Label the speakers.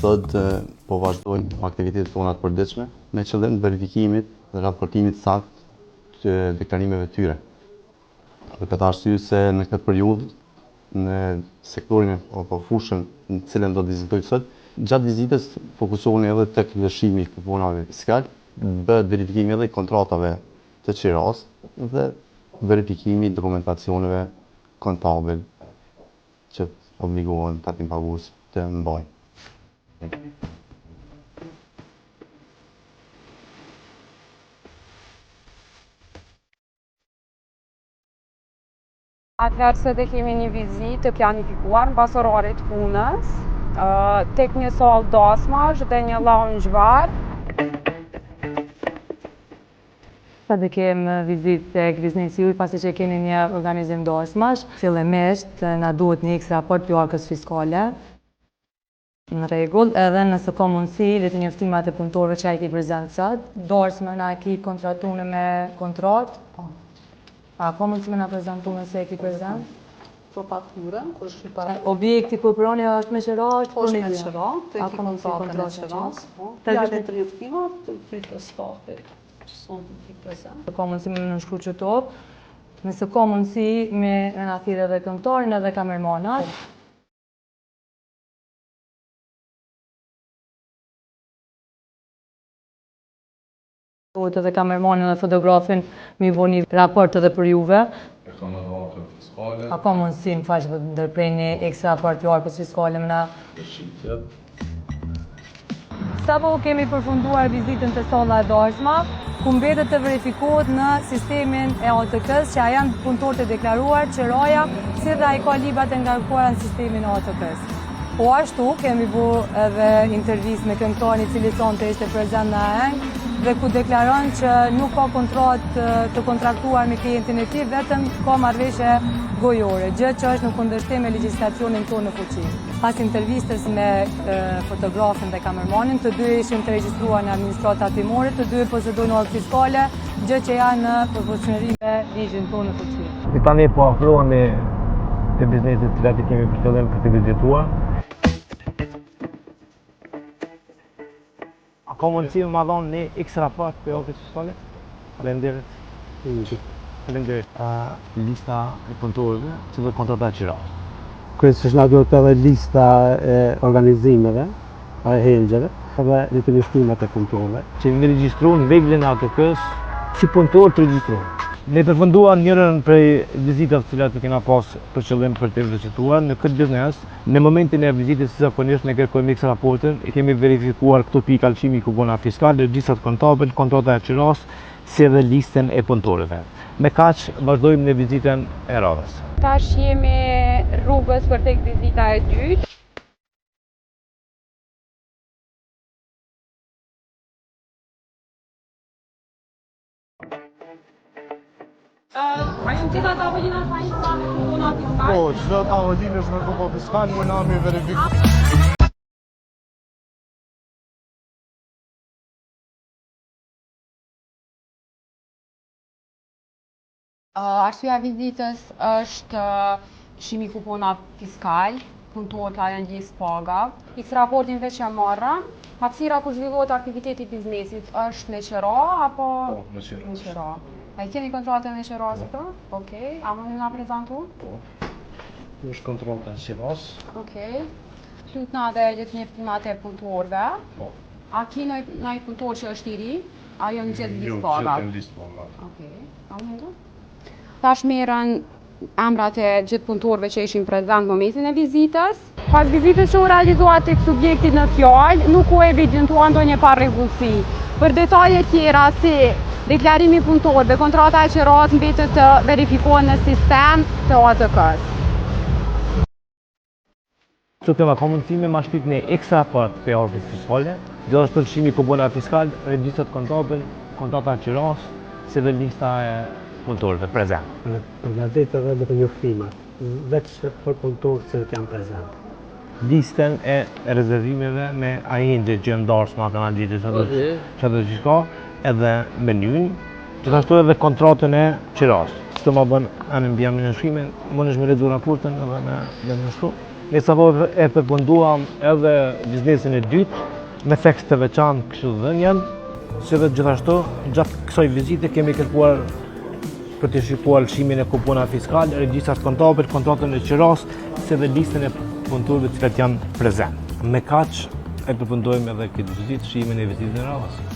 Speaker 1: sot po vazhdojmë aktivitetet tona të përditshme me qëllim të verifikimit dhe raportimit sakt të deklarimeve të tyre. Për këtë arsye se në këtë periudhë në sektorin apo fushën në cilën do të vizitoj sot, gjatë vizitës fokusoheni edhe tek lëshimi i kuponave fiskal, bëhet verifikimi edhe i kontratave të qiras dhe verifikimi i dokumentacioneve kontabël që obligohen tatim pagues të mbajnë.
Speaker 2: Atëherë sot e kemi një vizitë të planifikuar mbas orarit punës, tek një sallë dasmash dhe një lounge bar.
Speaker 3: Sot e kemë vizitë tek biznesi juaj pasi që keni një organizim dasmash. Fillimisht na duhet një X raport pjarkës fiskale. Në rregull, edhe nëse ka mundësi le të njoftimat e punëtorëve që ai ki prezant sot. Dorsma na ki kontratuar me kontratë. A ka mundësi me na prezantuar se e ki prezant?
Speaker 4: Po faktura, kur shqiptar.
Speaker 3: Objekti ku proni është me qira, është
Speaker 4: Po është me qira, të
Speaker 3: A ka mundësi kontratë me qira?
Speaker 4: Fjale të njoftima, të pritë stafi, që sonë të ki prezant.
Speaker 3: Ka mundësi me nënshkru qëto, nëse ka mundësi me na thirrë edhe këmbëtarin edhe kamermanat. Duhet edhe kamermanin dhe fotografin mi bo një raport edhe për juve.
Speaker 5: E ka në raport fiskale.
Speaker 3: A ka mundësi më faqë për ndërprejni X raport pjarkës fiskale më na? Sapo kemi përfunduar vizitën të salla e dasma, ku mbetet të verifikohet në sistemin e ATK-s që a janë punëtorët e deklaruar, qiraja, si dhe ai ka libat e ngarkuara në sistemin e ATK-s. Po ashtu kemi bu edhe intervistë me këngëtarin i cili sonte ishte prezant në AENG dhe ku deklaron që nuk ka kontratë të kontraktuar me klientin e tij, vetëm ka marrëveshje gojore, gjë që është në kundërshtim me legjislacionin tonë në fuqi. Pas intervistës me fotografin dhe kamermanin, të dy ishin të regjistruar në administrata timore, të dy posedojnë orë fiskale, gjë që janë në proporcioneri me ligjin tonë në fuqi.
Speaker 6: Si tani po afrohemi te bizneset të cilat i kemi për qëllim për të vizituar. A ka mundësi me ma dhonë një X raport për pjarkës fiskale? Faleminderit. Faleminderit.
Speaker 1: Lista e punëtorëve që dhe kontrata e qiras.
Speaker 7: Kryesisht na duhet edhe lista e organizimeve, e helgjeve, edhe detyrimet e punëtorëve.
Speaker 6: Që në regjistruar në veglin e ATK-s si punëtor të regjistruar. Ne përfundua njërën prej vizitave të cilat kena pas për qëllim për të vizituar në këtë biznes. Në momentin e vizitës zakonisht ne kërkojmë X raportin, kemi verifikuar këto pika lëshimi i kuponave fiskale, regjistrat kontabël, kontrata e qiras, si edhe listën e punëtorëve. Me kaq vazhdojmë në vizitën e radhës.
Speaker 2: Tash jemi rrugës për tek vizita e dytë. A janë gjitha të avolina të majnë sa me kupona fiskal?
Speaker 6: Po, çdo avolinë është me kupon fiskal, më na me verifiku.
Speaker 2: Arsyeja e vizitës është shimi kupona fiskal, punëtorët janë gjithë paga. X raportin veç jam marrë. Hapësira ku zhvillohet aktiviteti i biznesit është me qira apo?
Speaker 5: Po, me qira.
Speaker 2: Me qira. A i keni kontratën e qiras këto? Okej. A më nga prezentu?
Speaker 5: Po. Kjo është kontrata e qiras.
Speaker 2: Okej. Lutna dhe gjithë njoftimat e punëtorëve.
Speaker 5: Po.
Speaker 2: A ki nëjë punëtor që është i ri? A jo në gjithë
Speaker 5: Jo,
Speaker 2: listë
Speaker 5: që
Speaker 2: pagat?
Speaker 5: në listë pagat.
Speaker 2: Okej. A më ndu? Tash merën emrat e gjithë punëtorëve që ishin prezent në momentin e vizitës. Pas vizitës që u realizohet tek subjektit në fjalë, nuk u evidentua ndonjë parregullsi. Për detaje tjera si deklarimi i punëtorëve, kontrata e qiras mbetet të verifikohen në sistem të ATK-s.
Speaker 6: Sot kema ka mundësi me ma shtyp një X raport për pjarkës fiskale, gjithashtu lëshimi i kuponave fiskal, regjistrat kontabël, kontrata e qiras, si dhe lista e punëtorëve prezent.
Speaker 7: Përgatitet edhe për njoftimat, veç për punëtorët që janë prezent.
Speaker 6: Listën e rezervimeve me ajende që ndarshma kanë gjithë që ato që ka, edhe menyn, gjithashtu edhe kontratën e qiras. Së të ma bën anë mbjam në nëshkrimin, më nëshme redzu raportën edhe me nëshkru. Ne sapo e përfunduam edhe biznesin e dytë me tekst të veçantë kështu dhënien, si dhe gjithashtu gjatë kësaj vizite kemi kërkuar për të shikuar lëshimin e kupona fiskal, regjistrat kontabël, kontratën e qiras, si dhe listën e punëtorëve të cilat janë prezent. Me kaq e përfundojmë edhe këtë vizitë, shimin e vizitës në radhës.